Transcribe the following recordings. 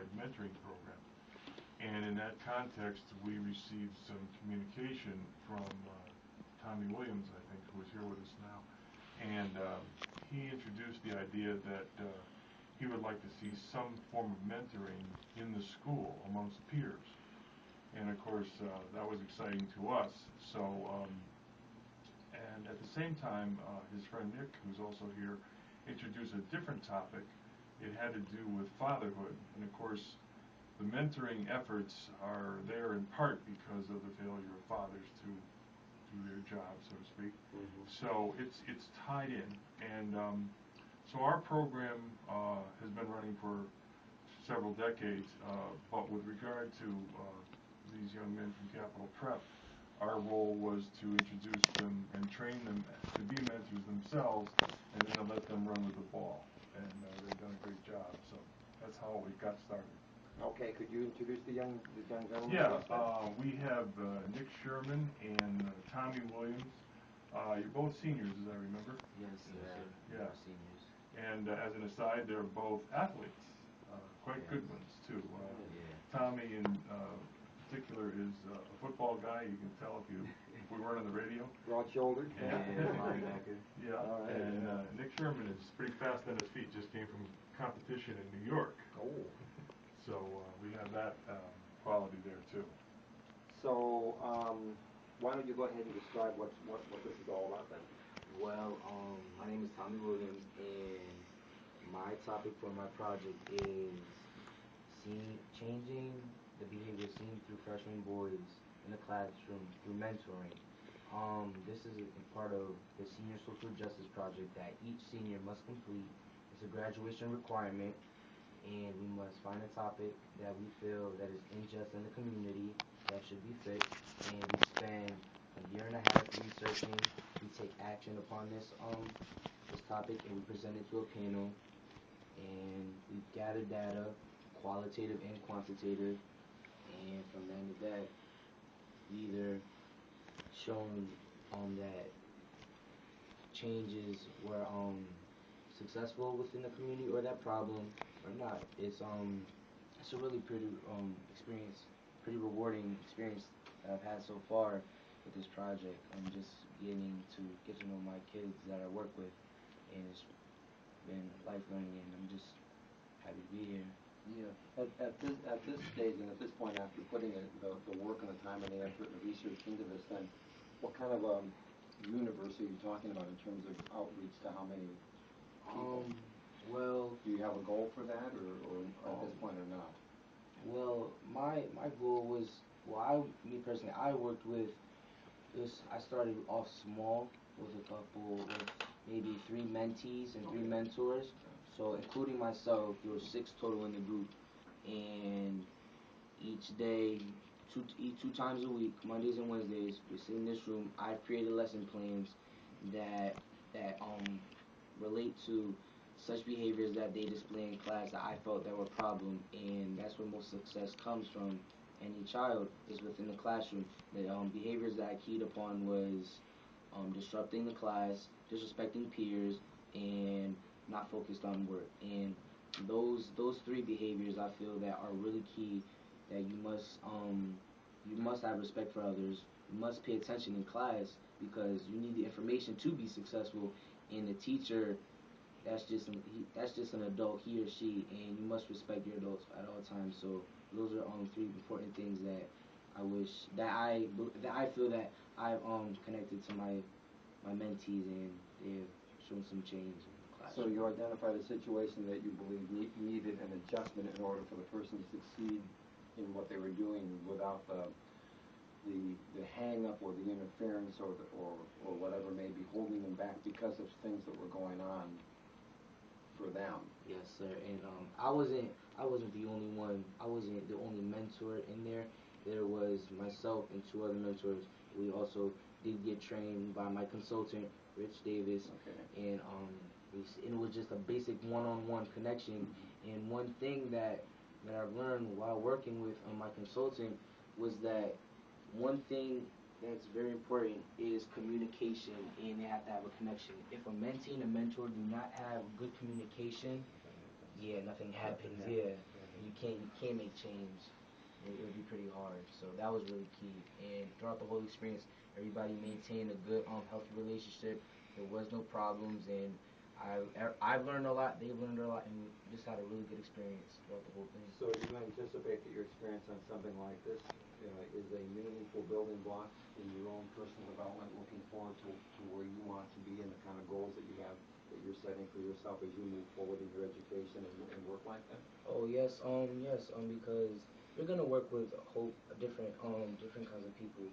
certified mentoring program. And in that context, we received some communication from Tommy Williams, I think, who is here with us now. And he introduced the idea that he would like to see some form of mentoring in the school amongst peers. And of course, that was exciting to us. So, and at the same time, his friend Nick, who's also here, introduced a different topic. It had to do with fatherhood. And of course, the mentoring efforts are there in part because of the failure of fathers to do their job, so to speak. Mm-hmm. So it's tied in. And so our program has been running for several decades, but with regard to these young men from Capital Prep, our role was to introduce them and train them to be mentors themselves, and then to let them run with the ball. And they've done a great job. So that's how we got started. Okay, could you introduce the young gentleman? Yeah, we have Nick Sherman and Tommy Williams. You're both seniors, as I remember. Yes, Yeah. Seniors. And as an aside, they're both athletes, quite good ones too. Tommy in particular is a football guy. You can tell if we weren't on the radio. Broad-shouldered. Yeah. Linebacker. Yeah. All right, And Nick Sherman is pretty fast on his feet. Just came from competition in New York. Oh. So we have that quality there too. So why don't you go ahead and describe what this is all about then? Well, my name is Tommy Williams, and my topic for my project is changing the behavior seen through freshman boys in the classroom through mentoring. This is a part of the Senior Social Justice Project that each senior must complete. It's a graduation requirement, and we must find a topic that we feel that is unjust in the community that should be fixed, and we spend a year and a half researching. We take action upon this topic, and we present it to a panel, and we gather data, qualitative and quantitative, and from then to that, we either shown that changes were successful within the community or that problem or not. It's a really pretty experience, pretty rewarding experience that I've had so far with this project. I'm just getting to get to know my kids that I work with, and it's been life learning, and I'm just happy to be here. Yeah. At this stage and at this point, after putting the work and the time and the effort and the research into this, then what kind of universe are you talking about in terms of outreach to how many people? Well, do you have a goal for that, or at this point, or not? Well, my goal was, me personally, I worked with this. I started off small with a couple, with maybe 3 mentees and 3 mentors. So including myself, there were 6 total in the group, and each day, two times a week, Mondays and Wednesdays, we sit in this room. I've created lesson plans that relate to such behaviors that they display in class that I felt that were a problem, and that's where most success comes from. Any child is within the classroom. The behaviors that I keyed upon was disrupting the class, disrespecting peers, and not focused on work. And those 3 behaviors I feel that are really key. That you must have respect for others. You must pay attention in class because you need the information to be successful. And the teacher, that's just an adult, he or she, and you must respect your adults at all times. So those are 3 important things that I wish that I feel that I've connected to my mentees, and they've shown some change in the class. So you identified a situation that you believe needed an adjustment in order for the person to succeed in what they were doing without the hang up or the interference or whatever may be holding them back because of things that were going on for them. Yes, sir. And I wasn't the only one. I wasn't the only mentor in there. There was myself and 2 other mentors. We also did get trained by my consultant, Rich Davis. Okay. And it was just a basic one-on-one connection. And one thing that I've learned while working with my consultant was that one thing that's very important is communication, and they have to have a connection. If a mentee and a mentor do not have good communication, nothing happens. Yeah, you can't make change, it'll be pretty hard. So that was really key. And throughout the whole experience, everybody maintained a good, healthy relationship. There was no problems, and I've learned a lot. They've learned a lot, and we just had a really good experience throughout the whole thing. So do you anticipate that your experience on something like this is a meaningful building block in your own personal development, looking forward to where you want to be and the kind of goals that you have that you're setting for yourself as you move forward in your education and work life then? Oh yes, because you're gonna work with different kinds of people.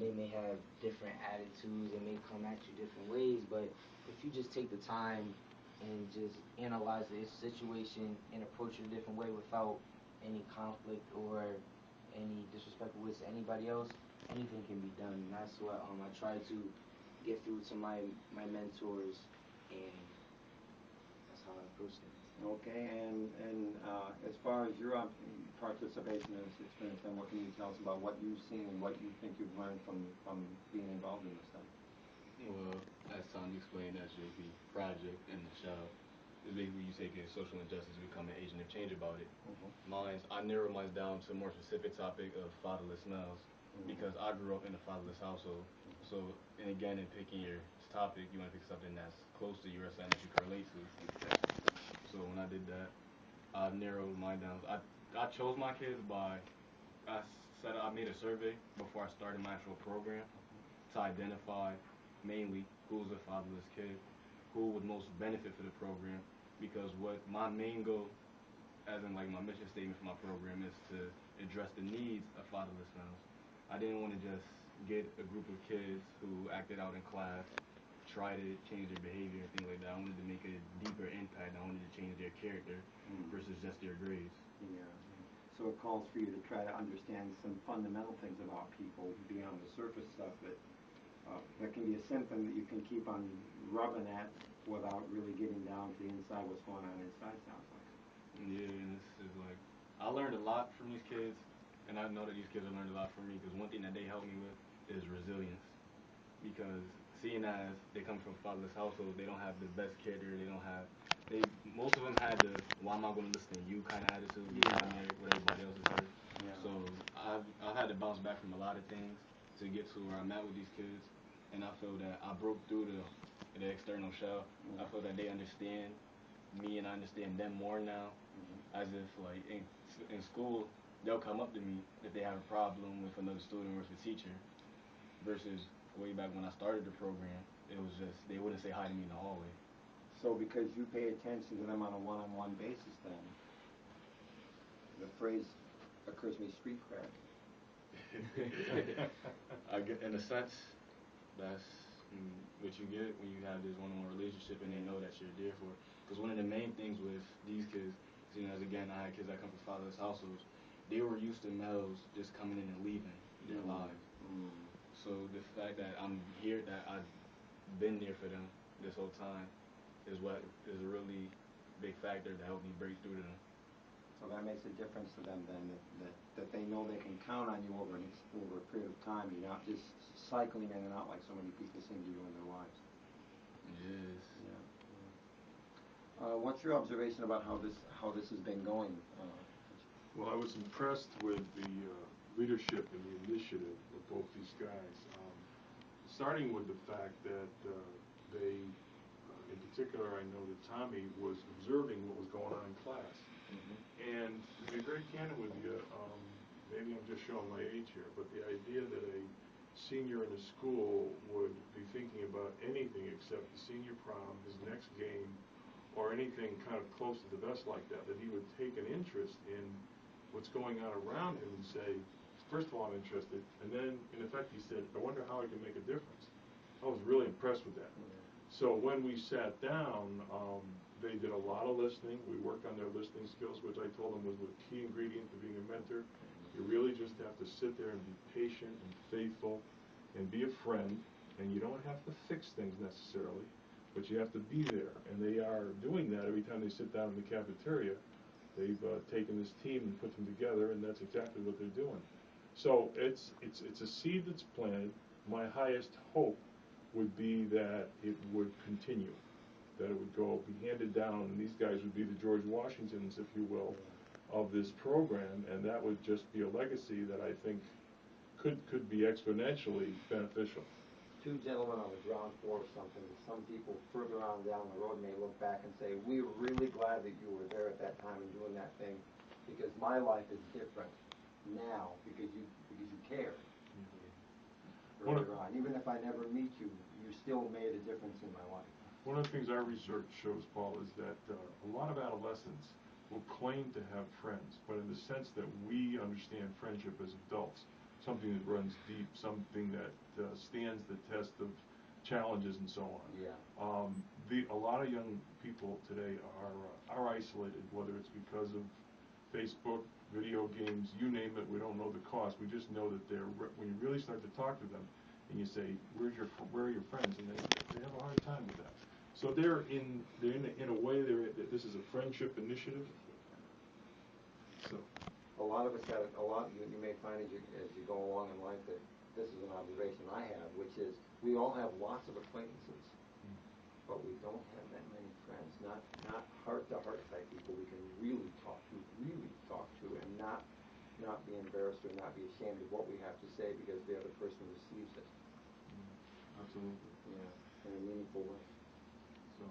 They may have different attitudes, they may come at you different ways, but if you just take the time and just analyze the situation and approach it a different way without any conflict or any disrespectful ways to anybody else, anything can be done. And that's what I try to get through to my mentors, and that's how I approach things. Okay, and as far as your participation in this experience, then what can you tell us about what you've seen and what you think you've learned from being involved in this stuff? Well, as Tom explained, that's JP project in the show. It's basically you taking social injustice, become an agent of change about it. I narrow mine down to a more specific topic of fatherless males because I grew up in a fatherless household. So, and again, in picking your topic, you want to pick something that's close to you or something that you can relate to. So when I did that, I narrowed mine down. I chose my kids by I made a survey before I started my actual program to identify mainly who was a fatherless kid, who would most benefit for the program, because what my main goal, as in like my mission statement for my program, is to address the needs of fatherless males. I didn't want to just get a group of kids who acted out in class, try to change their behavior and things like that. I wanted to make a deeper impact. I wanted to change their character versus just their grades. Yeah. So it calls for you to try to understand some fundamental things about people beyond the surface stuff that can be a symptom that you can keep on rubbing at without really getting down to the inside, what's going on inside, sounds like. Yeah, and this is like, I learned a lot from these kids, and I know that these kids have learned a lot from me, because one thing that they helped me with is resilience. Because seeing as they come from fatherless households, they don't have the best character, most of them had the, why am I going to listen to you kind of attitude, what everybody else has heard. Yeah. So I've had to bounce back from a lot of things to get to where I'm at with these kids, and I feel that I broke through the external shell. I feel that they understand me and I understand them more now, as if like in school they'll come up to me if they have a problem with another student or with a teacher, versus way back when I started the program, it was just they wouldn't say hi to me in the hallway. So because you pay attention to them on a one-on-one basis then, the phrase occurs to me, street cred. In a sense, that's what you get when you have this one-on-one relationship and they know that you're there for it. Because one of the main things with these kids, seeing as again I had kids that come from fatherless households, they were used to males just coming in and leaving their lives. So the fact that I'm here, that I've been there for them this whole time, is what is a really big factor to help me break through to them. So that makes a difference to them then, that they know they can count on you over a period of time. You're not just cycling in and out like so many people seem to do in their lives. Yes. Yeah. What's your observation about how this has been going? Well, I was impressed with the leadership and the initiative of both these guys. Starting with the fact that they, in particular, I know that Tommy was observing what was going on in class. And to be very candid with you, maybe I'm just showing my age here, but the idea that a senior in a school would be thinking about anything except the senior prom, his next game, or anything kind of close to the best like that he would take an interest in what's going on around him and say, first of all, I'm interested, and then, in effect, he said, I wonder how I can make a difference. I was really impressed with that. So when we sat down, they did a lot of listening. We worked on their listening skills, which I told them was the key ingredient to being a mentor. You really just have to sit there and be patient and faithful and be a friend, and you don't have to fix things necessarily, but you have to be there. And they are doing that every time they sit down in the cafeteria. They've taken this team and put them together, and that's exactly what they're doing. So it's a seed that's planted. My highest hope would be that it would continue, that it would be handed down, and these guys would be the George Washingtons, if you will, of this program, and that would just be a legacy that I think could be exponentially beneficial. Two gentlemen on the ground floor of something. Some people further on down the road may look back and say, "We were really glad that you were there at that time and doing that thing, because my life is different now because you cared." One of- Further on, even if I never meet you, you still made a difference in my life. One of the things our research shows, Paul, is that a lot of adolescents will claim to have friends, but in the sense that we understand friendship as adults, something that runs deep, something that stands the test of challenges and so on. Yeah. A lot of young people today are isolated, whether it's because of Facebook, video games, you name it. We don't know the cost. We just know that when you really start to talk to them, and you say, where are your friends, and they have a hard time with that. So they're in a way this is a friendship initiative. So A lot of us have you may find as you go along in life that this is an observation I have, which is we all have lots of acquaintances, but we don't have that many friends. Not heart-to-heart type people we can really talk to, and not be embarrassed or not be ashamed of what we have to say because the other person receives it. absolutely. Yeah, in a meaningful way. So,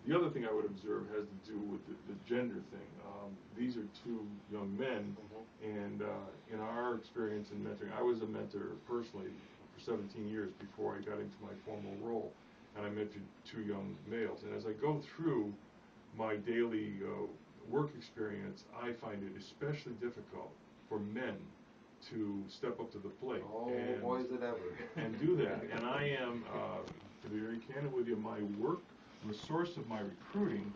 the other thing I would observe has to do with the gender thing. These are two young men, and in our experience in mentoring, I was a mentor personally for 17 years before I got into my formal role, and I mentored two young males. And as I go through my daily work experience, I find it especially difficult for men to step up to the plate. Oh, boy, is it ever. And do that. And I am, to be very candid with you, my work, the source of my recruiting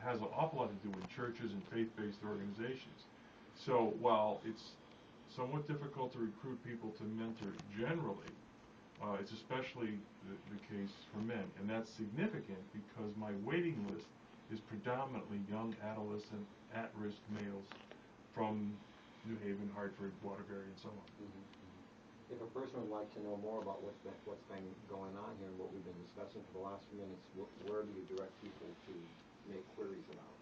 has an awful lot to do with churches and faith-based organizations. So while it's somewhat difficult to recruit people to mentor generally, it's especially the case for men. And that's significant because my waiting list is predominantly young adolescent at-risk males from New Haven, Hartford, Waterbury, and so on. If a person would like to know more about what's been going on here and what we've been discussing for the last few minutes, where do you direct people to make queries about?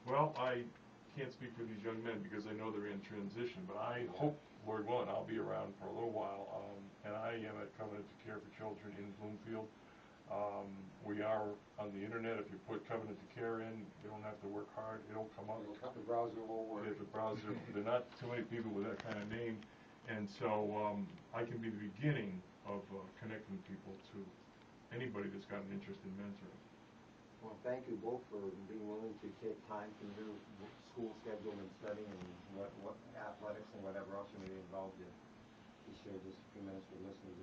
Well, I can't speak for these young men because I know they're in transition, but I hope, Lord willing, I'll be around for a little while. And I am at Covenant to Care for Children in Bloomfield. We are on the internet. If you put Covenant to Care in, you don't have to work hard. It'll come up. The browser will work. The browser. There are not too many people with that kind of name. And so I can be the beginning of connecting people to anybody that's got an interest in mentoring. Well, thank you both for being willing to take time from your school schedule and study and what athletics and whatever else you may be involved in to share just a few minutes with listeners